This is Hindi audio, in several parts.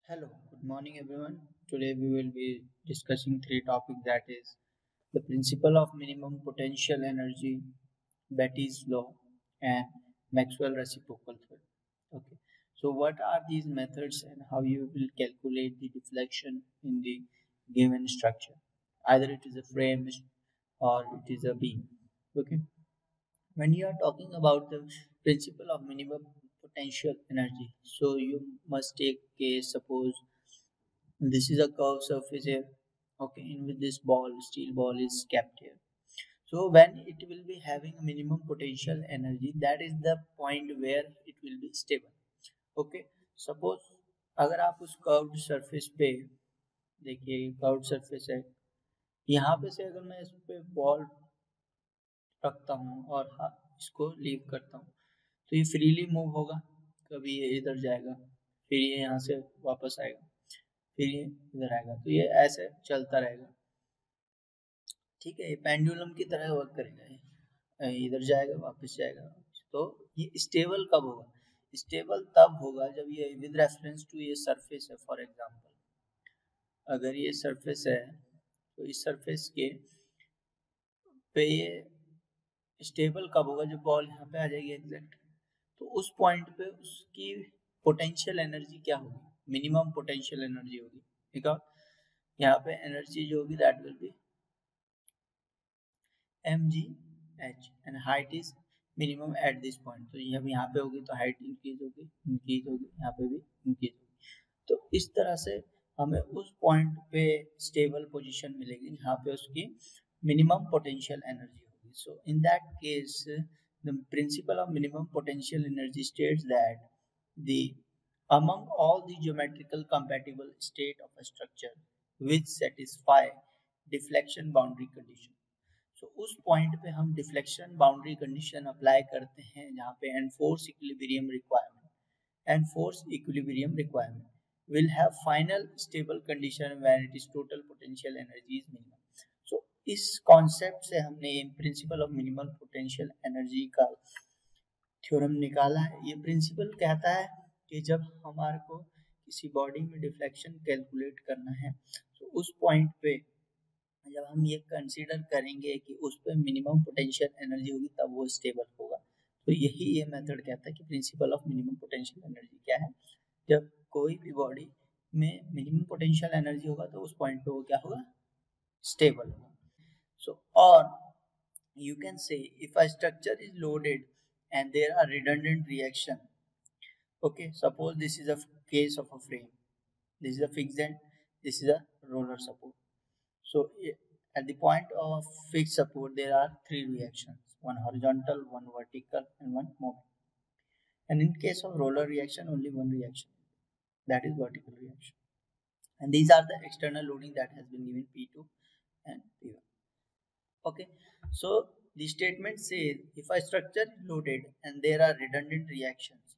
Hello, good morning everyone. Today we will be discussing three topics, that is the principle of minimum potential energy, Betty's law, and Maxwell reciprocal theory. Okay. So what are these methods and how you will calculate the deflection in the given structure? Either it is a frame or it is a beam. Okay. When you are talking about the principle of minimum potential energy, so you must take case, suppose this is a curved surface here. Okay, in with this ball, steel ball is kept here. So when it will be having a minimum potential energy, that is the point where it will be stable. Okay, suppose अगर आप उस कर्व्ड सरफेस पे देखिए, कर्व्ड सरफेस है, यहाँ पे से अगर मैं इस पे बॉल रखता हूँ और इसको लीव करता हूँ तो ये फ्रीली मूव होगा, कभी ये इधर जाएगा, फिर ये यहाँ से वापस आएगा, फिर ये इधर आएगा, तो ये ऐसे चलता रहेगा। ठीक है, ये पेंडुलम की तरह वर्क करेगा, इधर जाएगा वापस जाएगा। तो ये स्टेबल कब होगा? स्टेबल तब होगा जब ये विद रेफरेंस टू ये सरफेस है। फॉर एग्जांपल अगर ये सरफेस है तो इस सरफेस के पे ये स्टेबल कब होगा? जब बॉल यहाँ पे आ जाएगी एग्जैक्ट, तो उस पॉइंट पे उसकी पोटेंशियल एनर्जी क्या होगी? मिनिमम पोटेंशियल एनर्जी होगी, बिकॉज यहाँ पे एनर्जी जो होगी that will be mgh and height is minimum at this point। तो जब यहाँ पे होगी तो हाइट इंक्रीज होगी, यहाँ पे भी इंक्रीज होगी। तो इस तरह से हमें उस पॉइंट पे स्टेबल पोजीशन मिलेगी जहाँ पे उसकी मिनिमम पोटेंशियल एनर्जी होगी। So in that case the principle of minimum potential energy states that the among all the geometrical compatible state of a structure which satisfy deflection boundary condition। तो उस पॉइंट पे हम डिफ्लेक्शन बाउंड्री कंडीशन अप्लाई करते हैं जहाँ पे enforce equilibrium requirement will have final stable condition when it is total potential energy is minimum। so इस कॉन्सेप्ट से हमने principal of minimum potential energy का थ्योरम निकाला है। ये प्रिंसिपल कहता है कि जब हमारे को किसी बॉडी में डिफ्लेक्शन कैलकुलेट करना है तो उस पॉइंट पे जब हम ये कंसीडर करेंगे कि उस पर मिनिमम पोटेंशियल एनर्जी होगी तब वो स्टेबल होगा। तो यही ये मेथड कहता है कि principal of minimum potential energy क्या है? जब कोई भी बॉडी में मिनिमम पोटेंशियल एनर्जी होगा तो उस पॉइंट पे वो क्या होगा? स्टेबल होगा। सो और you can say if a structure is loaded and there are redundant reaction, okay, suppose this is a case of a frame, this is a fixed end, this is a roller support। so at the point of fixed support there are three reactions, one horizontal, one vertical and one moving, and in case of roller reaction only one reaction, that is vertical reaction, and these are the external loading that has been given P2 and P1। okay, so the statement says if a structure is loaded and there are redundant reactions,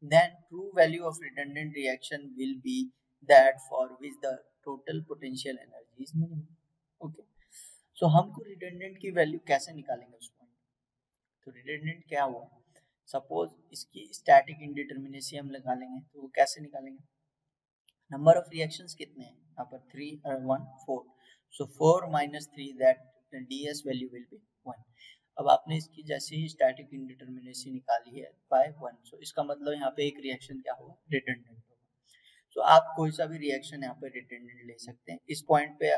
then true value of redundant reaction will be that for which the total potential energy is minimum। okay, so हमको redundant की वैल्यू कैसे निकालेंगे उस पॉइंट? तो redundant क्या हुआ? सपोज इसकी स्टैटिक इंडिटर्मिनेसी हम निकालेंगे तो वो कैसे निकालेंगे? नंबर ऑफ रिएक्शंस कितने हैं यहाँ पर? 3 और 1 4, सो 4 minus 3 that ds value will be 1। अब आपने इसकी जैसे ही स्टैटिक इंडिटर्मिनेसी निकाली है बाय 1, सो इसका मतलब यहाँ पे एक रिएक्शन क्या होगा? रिडंडेंट होगा। सो आप कोई सा भी रिएक्शन यहाँ पे रिडंडेंट ले सकते हैं। इस पॉइंट पे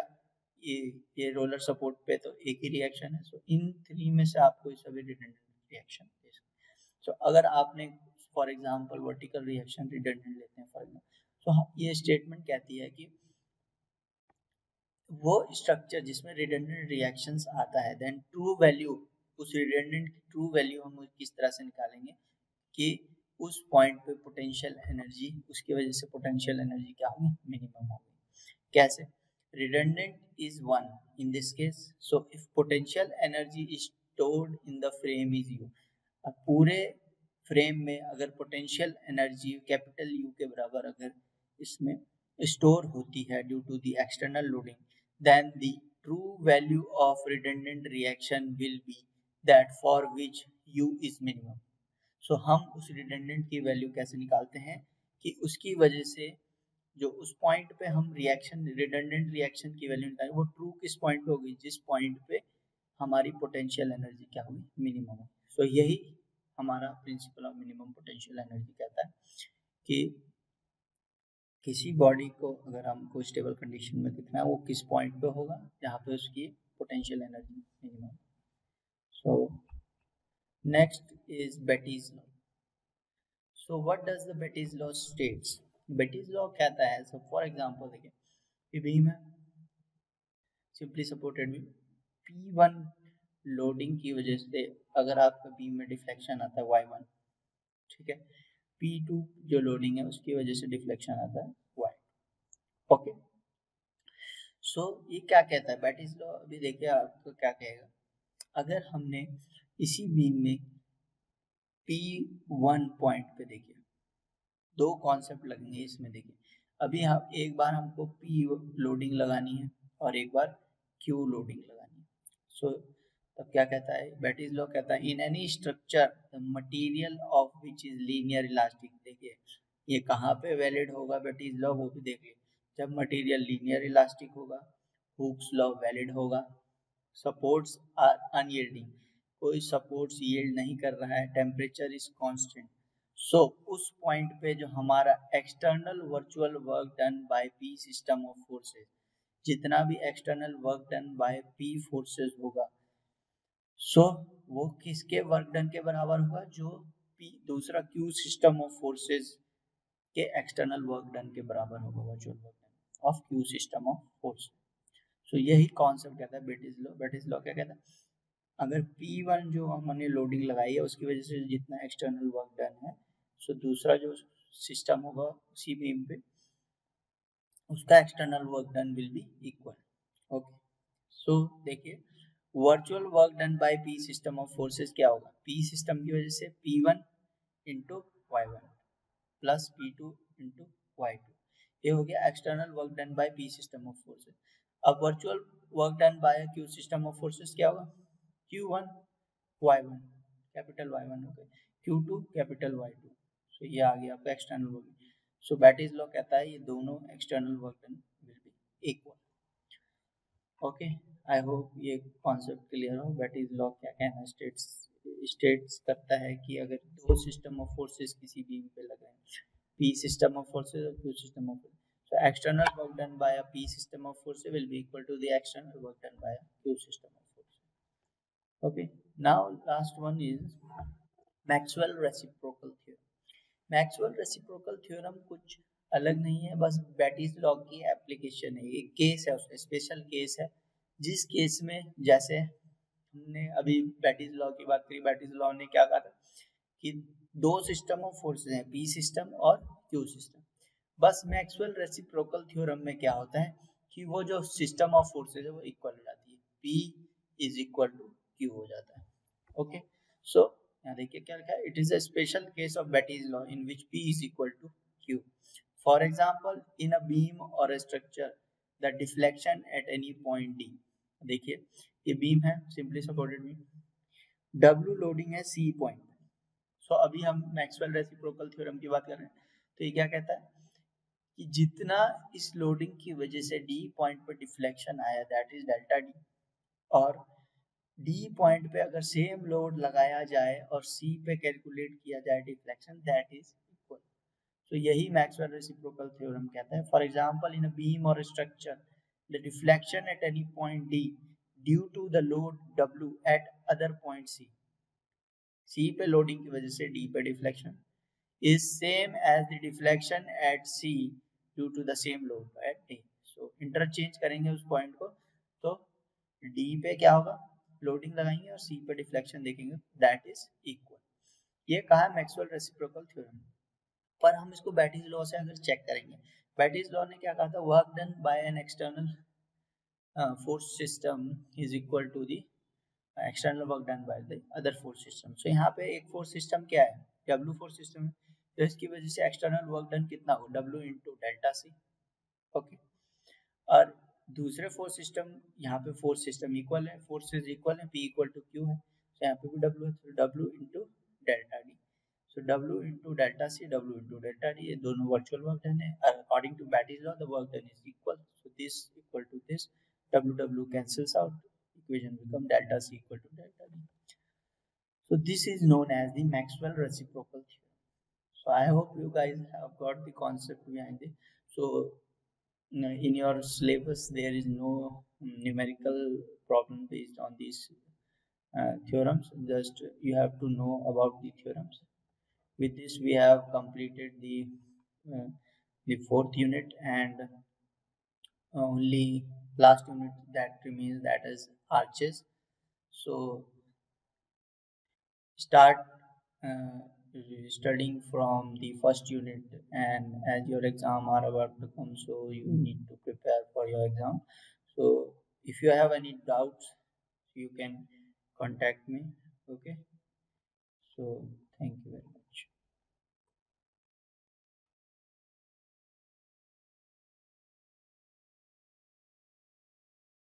ये रोलर सपोर्ट पे तो एक ही रिएक्शन है, सो इन 3 में से आप कोई सा भी रिडंडेंट रिएक्शन ले सकते हैं। सो अगर आपने for example vertical reaction redundant लेते हैं फॉर एग्जांपल, तो ये स्टेटमेंट कहती है कि वो स्ट्रक्चर जिसमें रिडंडेंट रिएक्शंस आता है, देन ट्रू वैल्यू, उस रिडंडेंट की ट्रू वैल्यू हम किस तरह से निकालेंगे कि उस पॉइंट पे पोटेंशियल एनर्जी, उसकी वजह से पोटेंशियल एनर्जी क्या होगी? मिनिमम होगी। कैसे? Redundant is 1 in this case, so if potential energy is stored in the frame is you. अब पूरे फ्रेम में अगर पोटेंशियल एनर्जी कैपिटल यू के बराबर अगर इसमें स्टोर होती है due to the external loading, then the true value of redundant reaction will be that for which u is minimum। so हम उस redundant की वैल्यू कैसे निकालते हैं कि उसकी वजह से जो उस पॉइंट पे हम रिएक्शन रिडंडेंट रिएक्शन की वैल्यू निकालें वो ट्रू किस पॉइंट पे होगी, जिस पॉइंट पे हमारी पोटेंशियल एनर्जी क्या होगी, मिनिमम होगी। सो यही हमारा principal of minimum potential energy कहता है कि किसी बॉडी को अगर हमको स्टेबल कंडीशन में दिखना है वो किस पॉइंट पे होगा जहाँ पे उसकी potential energy minimum. So next is Betti's law. So what does the Betti's law states? Betti's law कहता है, सो फॉर एग्जांपल देखिए कि बीम है simply supported beam, P1 loading की वजह से अगर आपका बीम में डिफ्लेक्शन आता है Y1, ठीक है, P2 जो लोडिंग है उसकी वजह से डिफ्लेक्शन आता है Y। ओके, सो ये क्या कहता है बेटीज लॉ? अभी देखिए आपको क्या कहेगा, अगर हमने इसी बीम में P1 पॉइंट पे देखिए दो कॉन्सेप्ट लगेंगे इसमें। देखिए अभी हम एक बार हमको P लोडिंग लगानी है और एक बार Q लोडिंग लगानी है। सो तब क्या कहता है बेटीज लॉ? कहता है in any structure the material of which is linear elastic. देखिए ये कहाँ पे वैलिड होगा बेटीज लॉ, वो भी देखिए, जब मटेरियल लीनियर इलास्टिक होगा, हुक्स लॉ वैलिड होगा, सपोर्ट्स आर अनयील्डिंग, कोई सपोर्ट्स यील्ड नहीं कर रहा है, टेम्परेचर इज कांस्टेंट। सो उस पॉइंट पे जो हमारा external virtual work done by P system of forces, जितना भी external work done by P forces होगा, सो वो किसके वर्क डन के बराबर होगा, जो पी दूसरा क्यू सिस्टम ऑफ फोर्सेस के एक्सटर्नल वर्क डन के बराबर होगा, virtual work done of Q system of force. So यही कॉन्सेप्ट कहता है बेटीज लॉ। बेटीज लॉ क्या कहता है, अगर P1 जो हमने लोडिंग लगाई है उसकी वजह से जितना एक्सटर्नल वर्क डन है, सो दूसरा जो सिस्टम होगा उसी बीम पे उसका external work done will be equal. Okay, so देखिए virtual work done by P system of forces क्या होगा, पी सिस्टम की वजह से P1 into Y1 plus P2 into Y2, ये हो गया external work done by P system of forces. अब virtual work done by Q system of forces क्या होगा, Q1 Y1 कैपिटल Y1 हो गया, Q2 कैपिटल Y2। सो ये आ गया आपका एक्सटर्नल वर्क। सो बेटीज लॉ कहता है ये दोनों external work done will be equal. Okay, I hope ये कॉन्सेप्ट क्लियर हो। बेटीज लॉ क्या कहना है, स्टेट्स करता है कि अगर दो सिस्टम ऑफ फोर्सेस किसी बीम पे लगे, P सिस्टम ऑफ फोर्सेस और Q system of forces, so external work done by a P system of forces will be equal to the external work done by a Q system of forces. Okay, now last one is Maxwell reciprocal theorem. Maxwell reciprocal theorem कुछ अलग नहीं है, बस बेटीज लॉ की एप्लीकेशन है। एक केस है, उसका स्पेशल केस है, जिस केस में जैसे हमने अभी बेटीज लॉ की बात करी, बेटीज लॉ ने क्या कहा था कि दो सिस्टम ऑफ फोर्सेस हैं, पी सिस्टम और क्यू सिस्टम। बस मैक्सवेल रेसिप्रोकल थ्योरम में क्या होता है कि वो जो सिस्टम ऑफ फोर्सेस है वो इक्वल हो जाती है, P is equal to Q हो जाता है। ओके, सो यहाँ देखिए क्या लिखा है, it is a special case of Betti's law in which P is equal to Q। For example in a beam or a structure the deflection at any point D। देखिए ये बीम है, simply supported beam, W loading है C पॉइंट। सो अभी हम मैक्सवेल रेसिप्रोकल थ्योरम की बात कर रहे हैं, तो ये क्या कहता है कि जितना इस लोडिंग की वजह से D पॉइंट पर डिफ्लेक्शन आया दैट इज डेल्टा D, और D पॉइंट पे अगर सेम लोड लगाया जाए और C पे कैलकुलेट किया जाए डिफ्लेक्शन, दैट इज इक्वल। तो यही मैक्सवेल रेसिप्रोकल थ्योरम कहता है। For example in a beam or structure the deflection at any point D due to the load W at other point C पे लोडिंग की वजह से D पे deflection is same as the deflection at C due to the same load at D. So interchange करेंगे उस पॉइंट को, तो D पे क्या होगा, लोडिंग लगाएंगे और C पे डिफ्लेक्शन देखेंगे, दैट इज इक्वल। ये कहा है मैक्सवेल रेसिप्रोकल थ्योरम। पर हम इसको बेटीज लॉ से अगर चेक करेंगे, बेटीज लॉ ने क्या कहा था, work done by an external force system is equal to the external work done by the other force system. So यहाँ पे एक फोर्स सिस्टम क्या है, W फोर्स सिस्टम है, तो इसकी वजह से एक्सटर्नल वर्क डन कितना हो, W into delta C। Okay, और दूसरे फोर्स सिस्टम, यहाँ पे फोर्स सिस्टम इक्वल है, फोर्सेज इक्वल है, P इक्वल टू Q है, तो यहाँ पे भी W है, तो W into delta D। So W into delta C, W into delta D, ये दोनों virtual work done है. According to Batty's law, the work done is equal. So this equal to this, W cancels out. Equation become delta C equal to delta D. So this is known as the Maxwell reciprocal theorem. So I hope you guys have got the concept behind it. So in your syllabus there is no numerical problem based on these theorems. Just you have to know about the theorems. With this we have completed uh, the fourth unit, and only last unit that remains, that is arches. So start uh, studying from the first unit, and as your exam are about to come, so you need to prepare for your exam. So if you have any doubts, you can contact me. Okay, so thank you very much.